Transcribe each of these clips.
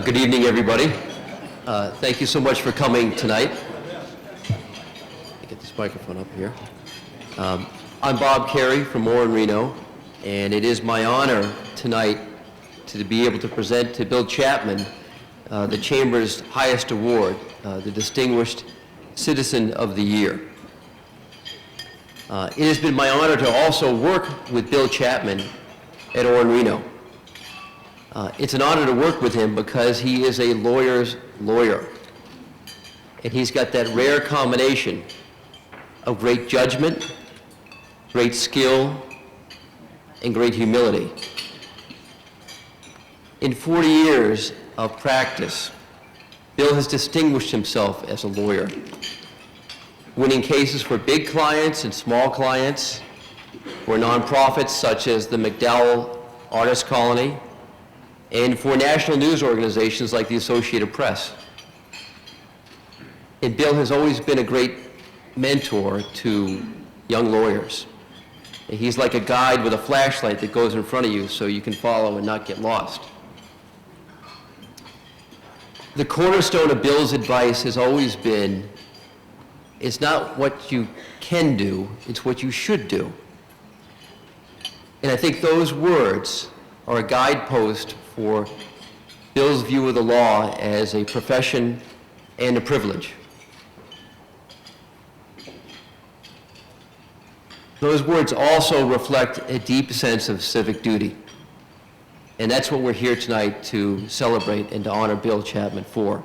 Good evening, everybody. Thank you so much for coming tonight. Get this microphone up here. I'm Bob Carey from Warren, Reno, and it is my honor tonight to be able to present to Bill Chapman the Chamber's highest award, the Distinguished Citizen of the Year. It has been my honor to also work with Bill Chapman at Warren, Reno. It's an honor to work with him because he is a lawyer's lawyer. And he's got that rare combination of great judgment, great skill, and great humility. In 40 years of practice, Bill has distinguished himself as a lawyer, winning cases for big clients and small clients, for nonprofits such as the McDowell Artist Colony, and for national news organizations like the Associated Press. And Bill has always been a great mentor to young lawyers. And he's like a guide with a flashlight that goes in front of you so you can follow and not get lost. The cornerstone of Bill's advice has always been, it's not what you can do, it's what you should do. And I think those words are a guidepost for Bill's view of the law as a profession and a privilege. Those words also reflect a deep sense of civic duty. And that's what we're here tonight to celebrate and to honor Bill Chapman for.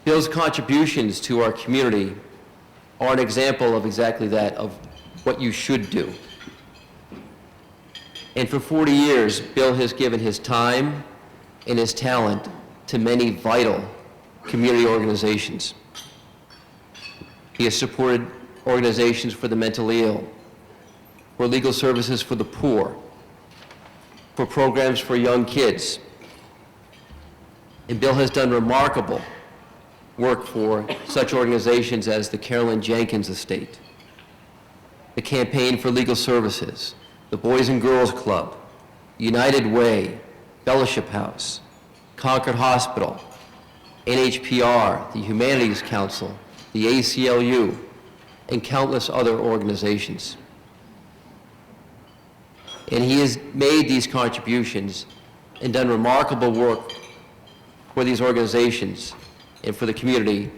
Bill's contributions to our community are an example of exactly that, of what you should do. And for 40 years, Bill has given his time and his talent to many vital community organizations. He has supported organizations for the mentally ill, for legal services for the poor, for programs for young kids. And Bill has done remarkable work for such organizations as the Carolyn Jenkins Estate, the Campaign for Legal Services, the Boys and Girls Club, United Way, Fellowship House, Concord Hospital, NHPR, the Humanities Council, the ACLU, and countless other organizations. And he has made these contributions and done remarkable work for these organizations and for the community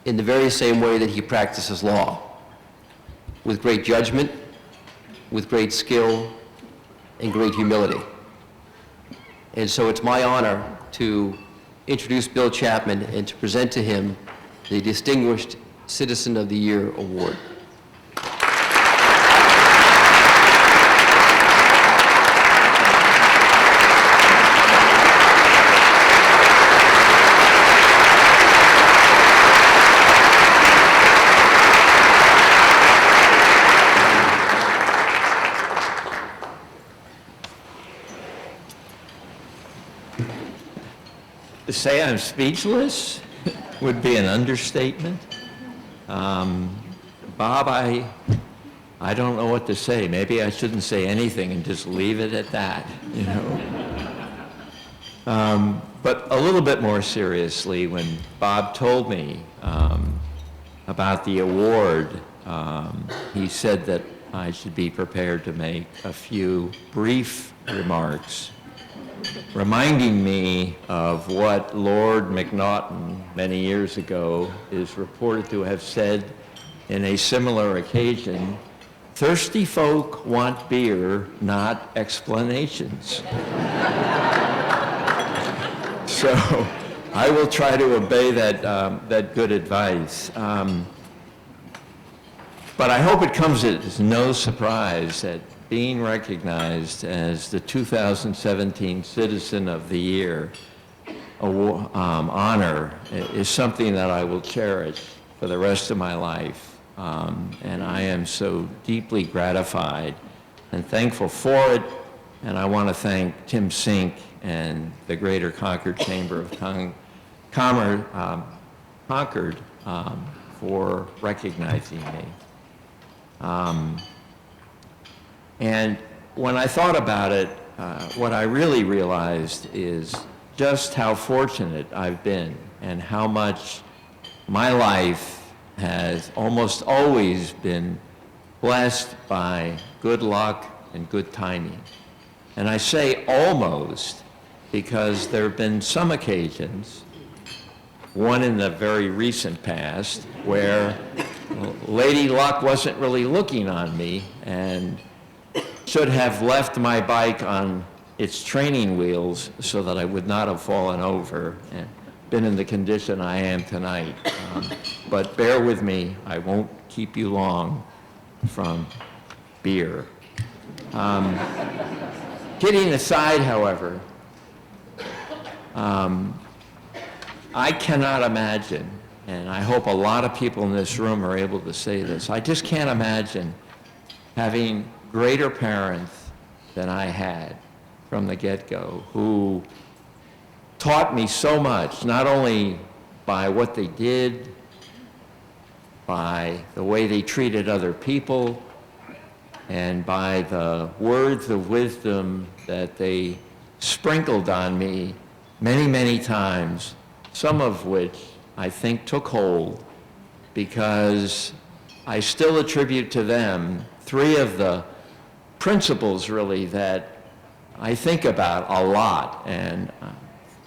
in the very same way that he practices law, with great judgment, with great skill, and great humility. And so it's my honor to introduce Bill Chapman and to present to him the Distinguished Citizen of the Year Award. To say I'm speechless would be an understatement. Bob, I don't know what to say. Maybe I shouldn't say anything and just leave it at that, you know. But a little bit more seriously, when Bob told me about the award, he said that I should be prepared to make a few brief remarks, reminding me of what Lord MacNaughton many years ago is reported to have said in a similar occasion: thirsty folk want beer, not explanations. So I will try to obey that good advice. But I hope it comes as no surprise that being recognized as the 2017 Citizen of the Year honor is something that I will cherish for the rest of my life. And I am so deeply gratified and thankful for it. And I want to thank Tim Sink and the Greater Concord Chamber of Concord for recognizing me. And when I thought about it, what I really realized is just how fortunate I've been and how much my life has almost always been blessed by good luck and good timing. And I say almost because there have been some occasions, one in the very recent past, where Lady Luck wasn't really looking on me and should have left my bike on its training wheels so that I would not have fallen over and been in the condition I am tonight. But bear with me, I won't keep you long from beer. Kidding aside, however, I cannot imagine, and I hope a lot of people in this room are able to say this, I just can't imagine having greater parents than I had from the get-go, who taught me so much, not only by what they did, by the way they treated other people, and by the words of wisdom that they sprinkled on me many, many times, some of which I think took hold, because I still attribute to them three of the principles really that I think about a lot, and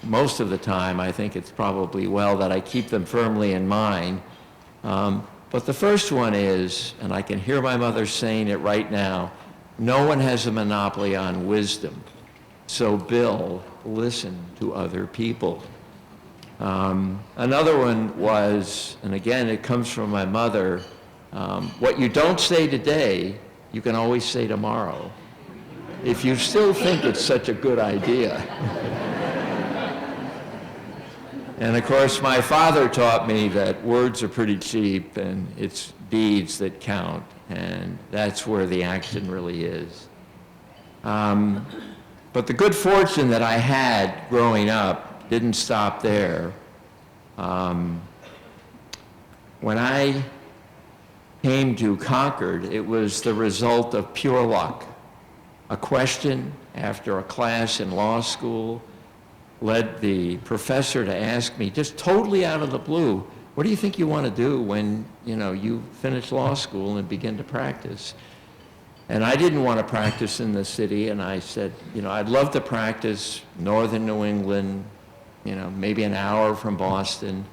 most of the time I think it's probably well that I keep them firmly in mind. But the first one is, and I can hear my mother saying it right now, no one has a monopoly on wisdom. So Bill, listen to other people. Another one was, and again it comes from my mother, what you don't say today, you can always say tomorrow, if you still think it's such a good idea. And of course, my father taught me that words are pretty cheap and it's deeds that count, and that's where the action really is. But the good fortune that I had growing up didn't stop there. When I came to Concord, it was the result of pure luck. A question after a class in law school led the professor to ask me, just totally out of the blue, what do you think you want to do when, you finish law school and begin to practice? And I didn't want to practice in the city, and I said, I'd love to practice northern New England, maybe an hour from Boston.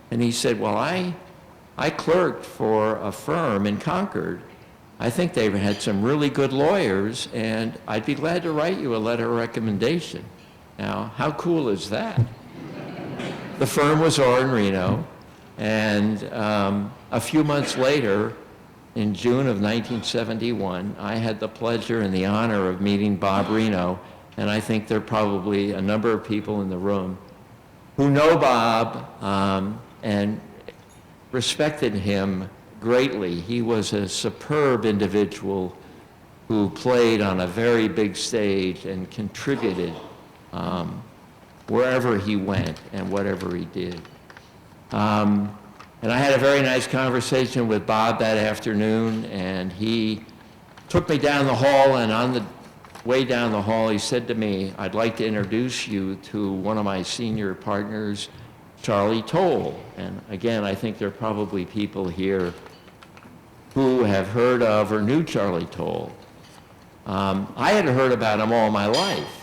And he said, well, I clerked for a firm in Concord. I think they had some really good lawyers, and I'd be glad to write you a letter of recommendation. Now, how cool is that? The firm was Orr & Reno, and a few months later, in June of 1971, I had the pleasure and the honor of meeting Bob Reno, and I think there are probably a number of people in the room who know Bob and respected him greatly. He was a superb individual who played on a very big stage and contributed wherever he went and whatever he did. And I had a very nice conversation with Bob that afternoon, and he took me down the hall, and on the way down the hall, he said to me, I'd like to introduce you to one of my senior partners, Charlie Toll. And again, I think there are probably people here who have heard of or knew Charlie Toll. I had heard about him all my life.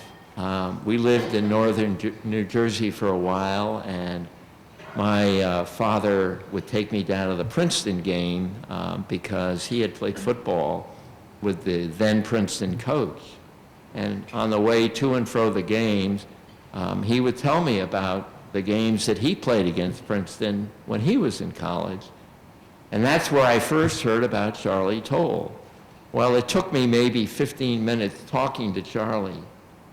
We lived in northern New Jersey for a while, and my father would take me down to the Princeton game because he had played football with the then Princeton coach. And on the way to and fro the games, he would tell me about the games that he played against Princeton when he was in college. And that's where I first heard about Charlie Toll. Well, it took me maybe 15 minutes talking to Charlie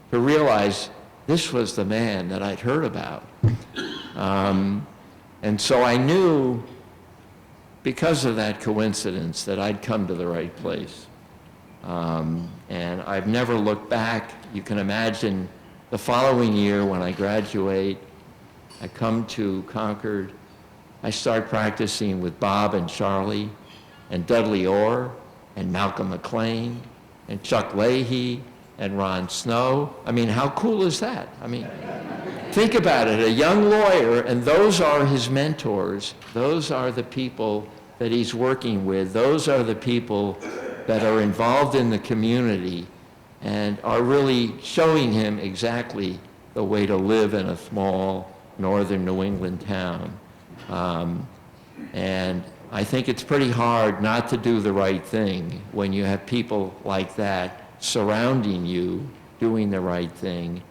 to realize this was the man that I'd heard about. And so I knew, because of that coincidence, that I'd come to the right place. And I've never looked back. You can imagine the following year when I graduate, I come to Concord. I start practicing with Bob and Charlie and Dudley Orr and Malcolm McLean and Chuck Leahy and Ron Snow. I mean, how cool is that? I mean, think about it, a young lawyer, and those are his mentors. Those are the people that he's working with. Those are the people that are involved in the community and are really showing him exactly the way to live in a small northern New England town. And I think it's pretty hard not to do the right thing when you have people like that surrounding you doing the right thing.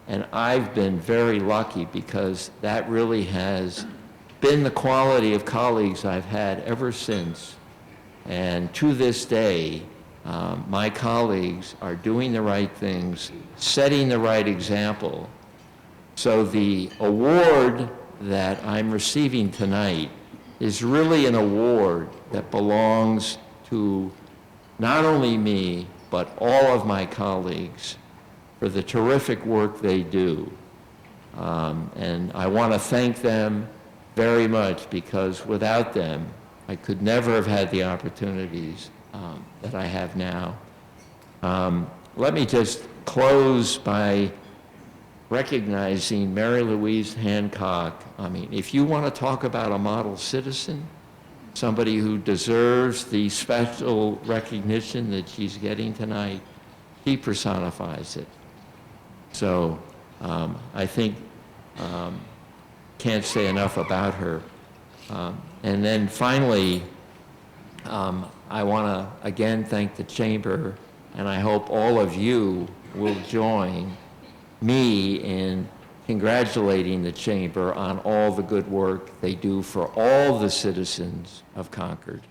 And I've been very lucky because that really has been the quality of colleagues I've had ever since. And to this day, my colleagues are doing the right things, setting the right example. So the award that I'm receiving tonight is really an award that belongs to not only me, but all of my colleagues for the terrific work they do. And I want to thank them very much because without them, I could never have had the opportunities that I have now. Let me just close by recognizing Mary Louise Hancock. I mean, if you want to talk about a model citizen, somebody who deserves the special recognition that she's getting tonight, she personifies it. So I think, can't say enough about her. And then finally, I want to again thank the Chamber, and I hope all of you will join me in congratulating the Chamber on all the good work they do for all the citizens of Concord.